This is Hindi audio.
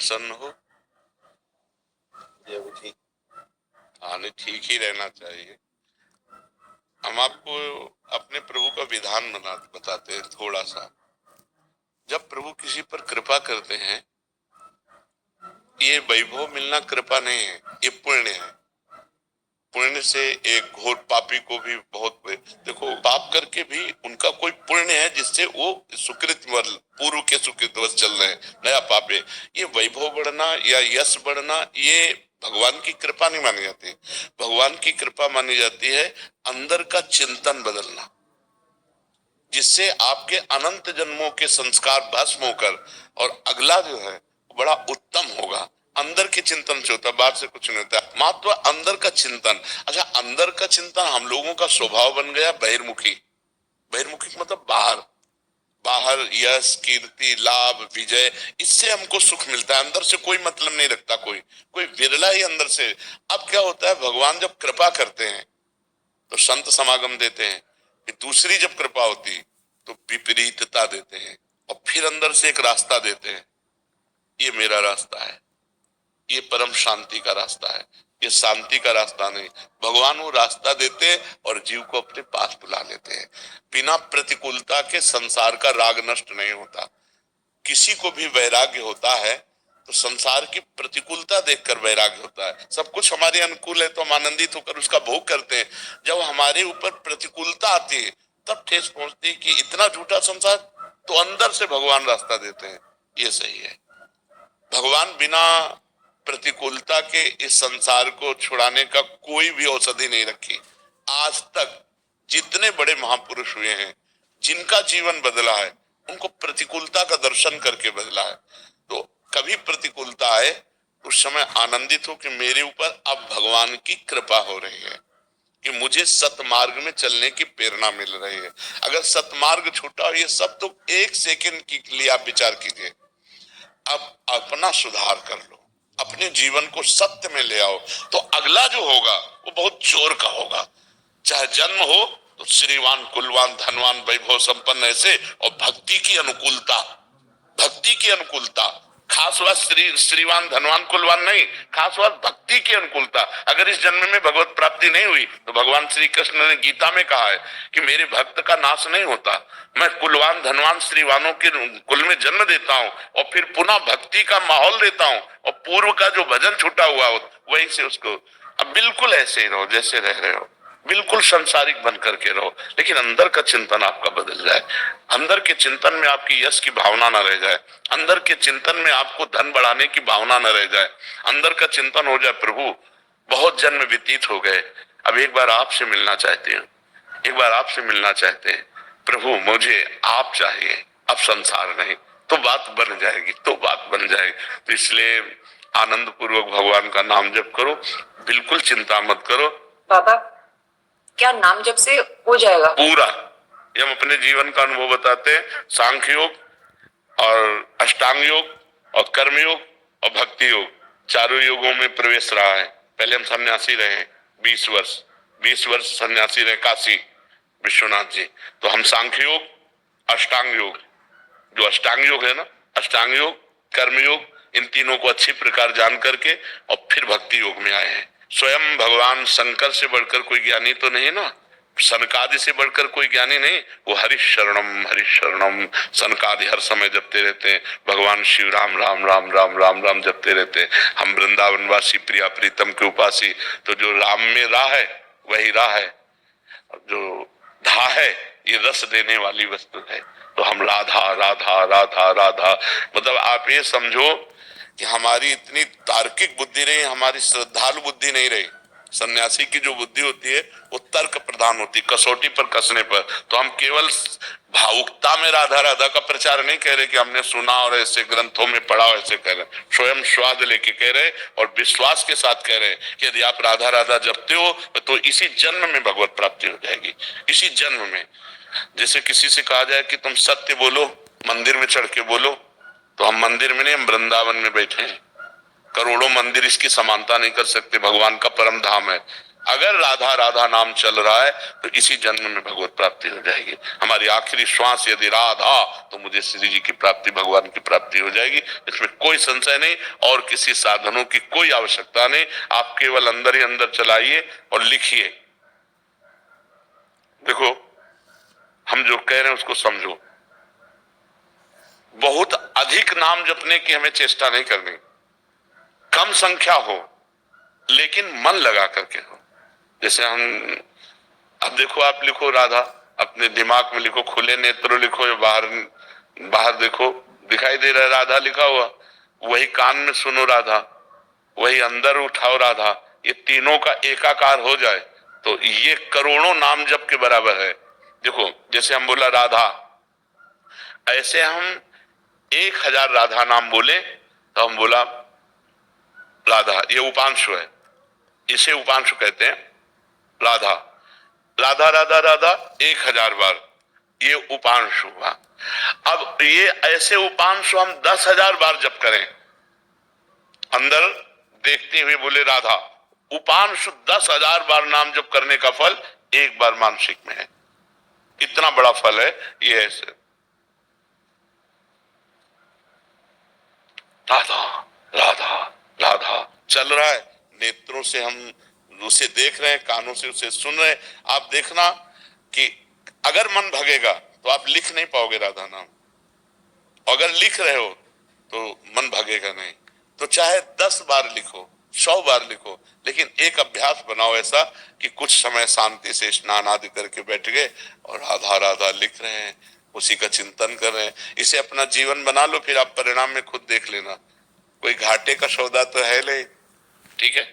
प्रसन्न हो? ये भी ठीक। हाँ नहीं, ठीक ही रहना चाहिए। हम आपको अपने प्रभु का विधान बताते हैं थोड़ा सा। जब प्रभु किसी पर कृपा करते हैं, ये वैभव मिलना कृपा नहीं है, ये पुण्य है। पुण्य से एक घोर पापी को भी बहुत, देखो पाप करके भी उनका कोई पुण्य है जिससे वो सुकृत पूर्व के सुकृत वश चल रहे हैं, नया पाप है। ये वैभव बढ़ना या यश बढ़ना ये भगवान की कृपा नहीं मानी जाती। भगवान की कृपा मानी जाती है अंदर का चिंतन बदलना, जिससे आपके अनंत जन्मों के संस्कार भस्म होकर और अगला जो है बड़ा उत्तम होगा। अंदर के चिंतन से होता है, बाहर से कुछ नहीं होता। मात्र अंदर का चिंतन। अच्छा, अंदर का चिंतन हम लोगों का स्वभाव बन गया बहिर्मुखी। बहिर्मुखी मतलब बाहर, बाहर यश कीर्ति लाभ विजय, इससे हमको सुख मिलता है। अंदर से कोई मतलब नहीं रखता कोई, कोई विरला ही अंदर से। अब क्या होता है, भगवान जब कृपा करते हैं तो संत समागम देते हैं, कि दूसरी जब कृपा होती तो विपरीतता देते हैं, और फिर अंदर से एक रास्ता देते हैं, ये मेरा रास्ता है, ये परम शांति का रास्ता है, ये शांति का रास्ता नहीं। भगवान वो रास्ता देते और जीव को अपने पास बुला लेते हैं। बिना प्रतिकूलता के संसार का राग नष्ट नहीं होता। किसी को भी वैराग्य होता है तो संसार की प्रतिकूलता देखकर वैराग्य होता है। सब कुछ हमारे अनुकूल है तो हम आनंदित होकर उसका भोग करते हैं। जब हमारे ऊपर प्रतिकूलता आती है तब ठेस पहुंचती है कि इतना झूठा संसार, तो अंदर से भगवान रास्ता देते हैं, ये सही है। भगवान बिना प्रतिकूलता के इस संसार को छुड़ाने का कोई भी औषधि नहीं रखी। आज तक जितने बड़े महापुरुष हुए हैं, जिनका जीवन बदला है, उनको प्रतिकूलता का दर्शन करके बदला है। तो कभी प्रतिकूलता आए उस समय आनंदित हो कि मेरे ऊपर अब भगवान की कृपा हो रही है, कि मुझे सतमार्ग में चलने की प्रेरणा मिल रही है। अगर सतमार्ग छूटा, ये सब तो एक सेकंड के लिए आप विचार कीजिए। अब अपना सुधार कर लो, अपने जीवन को सत्य में ले आओ, तो अगला जो होगा वो बहुत जोर का होगा। चाहे जन्म हो तो श्रीवान कुलवान धनवान वैभव संपन्न ऐसे, और भक्ति की अनुकूलता, भक्ति की अनुकूलता। खास बात श्रीवान धनवान कुलवान नहीं, खास बात भक्ति की अनुकूलता। अगर इस जन्म में भगवत प्राप्ति नहीं हुई तो भगवान श्री कृष्ण ने गीता में कहा है कि मेरे भक्त का नाश नहीं होता, मैं कुलवान धनवान श्रीवानों के कुल में जन्म देता हूँ और फिर पुनः भक्ति का माहौल देता हूँ, और पूर्व का जो भजन छूटा हुआ हो वही से उसको। अब बिल्कुल ऐसे ही रहो जैसे रह रहे हो, बिल्कुल संसारिक बन करके रहो, लेकिन अंदर का चिंतन आपका बदल जाए। अंदर के चिंतन में आपकी यश की भावना न रह जाए, अंदर के चिंतन में आपको धन बढ़ाने की भावना न रह जाए। अंदर का चिंतन हो जाए, प्रभु बहुत जन्म व्यतीत हो गए, अब एक बार आपसे मिलना चाहते हैं, एक बार आपसे मिलना चाहते हैं प्रभु, मुझे आप चाहिए, अब संसार नहीं। तो बात बन जाएगी, तो बात बन जाएगी। तो इसलिए आनंद पूर्वक भगवान का नाम जप करो, बिल्कुल चिंता मत करो। बाबा, क्या नाम जप से हो जाएगा पूरा? ये हम अपने जीवन का अनुभव बताते हैं। सांख्य योग और अष्टांग योग और कर्म योग और भक्ति योग, चारों योगों में प्रवेश रहा है। पहले हम सन्यासी रहे 20 वर्ष, 20 वर्ष सन्यासी रहे काशी विश्वनाथ जी। तो हम सांख्य योग, अष्टांग योग, जो अष्टांग योग है ना, अष्टांग योग कर्म योग, इन तीनों को अच्छी प्रकार जान करके और फिर भक्ति योग में आए हैं। स्वयं भगवान शंकर से बढ़कर कोई ज्ञानी तो नहीं ना, सनकादि से बढ़कर कोई ज्ञानी नहीं। वो हरिशरणम सनकादि हर समय जपते रहते हैं, भगवान शिव राम राम राम राम राम राम जपते रहते हैं। हम वृंदावनवासी प्रिया प्रीतम के उपासी, तो जो राम में राह है वही राह है, जो धा है ये रस देने वाली वस्तु है। तो हम राधा राधा राधा राधा, मतलब आप ये समझो कि हमारी इतनी तार्किक बुद्धि रही, हमारी श्रद्धालु बुद्धि नहीं रही। सन्यासी की जो बुद्धि होती है वो तर्क प्रधान होती, कसौटी पर कसने पर। तो हम केवल भावुकता में राधा राधा का प्रचार नहीं कह रहे कि हमने सुना और ऐसे ग्रंथों में पढ़ा, ऐसे कह रहे, स्वयं स्वाद लेके कह रहे और विश्वास के साथ कह रहे कि यदि आप राधा राधा जपते हो तो इसी जन्म में भगवत प्राप्ति हो जाएगी, इसी जन्म में। जैसे किसी से कहा जाए कि तुम सत्य बोलो, मंदिर में चढ़ के बोलो, तो हम मंदिर में नहीं, हम वृंदावन में बैठे हैं। करोड़ों मंदिर इसकी समानता नहीं कर सकते, भगवान का परम धाम है। अगर राधा राधा नाम चल रहा है तो इसी जन्म में भगवत प्राप्ति हो जाएगी। हमारी आखिरी श्वास यदि राधा, तो मुझे श्री जी की प्राप्ति, भगवान की प्राप्ति हो जाएगी, इसमें कोई संशय नहीं। और किसी साधनों की कोई आवश्यकता नहीं, आप केवल अंदर ही अंदर चलाइए और लिखिए। देखो, हम जो कह रहे हैं उसको समझो। बहुत अधिक नाम जपने की हमें चेष्टा नहीं करनी, कम संख्या हो लेकिन मन लगा करके हो। जैसे हम, अब देखो, आप लिखो राधा, अपने दिमाग में लिखो, खुले नेत्र लिखो या बाहर बाहर देखो, दिखाई दे रहा है राधा लिखा हुआ, वही कान में सुनो राधा, वही अंदर उठाओ राधा, ये तीनों का एकाकार हो जाए तो ये करोड़ों नाम जप के बराबर है। देखो, जैसे हम बोला राधा, ऐसे हम 1000 राधा नाम बोले तो हम बोला राधा, ये उपांशु है, इसे उपांशु कहते हैं। राधा राधा राधा राधा 1000 बार, ये उपांशु हुआ। अब ये ऐसे उपांशु हम 10,000 बार जप करें, अंदर देखते हुए बोले राधा, उपांशु 10,000 बार नाम जप करने का फल एक बार मानसिक में है। इतना बड़ा फल है ये। ऐसे राधा राधा राधा चल रहा है, नेत्रों से हम उसे देख रहे हैं, कानों से उसे सुन रहे हैं। आप देखना कि अगर मन भगेगा तो आप लिख नहीं पाओगे राधा नाम, अगर लिख रहे हो तो मन भगेगा नहीं। तो चाहे 10 बार लिखो, 100 बार लिखो, लेकिन एक अभ्यास बनाओ ऐसा कि कुछ समय शांति से स्नान आदि करके बैठ गए और राधा राधा लिख रहे हैं, उसी का चिंतन कर रहे हैं। इसे अपना जीवन बना लो, फिर आप परिणाम में खुद देख लेना। कोई घाटे का सौदा तो है नहीं, ठीक है।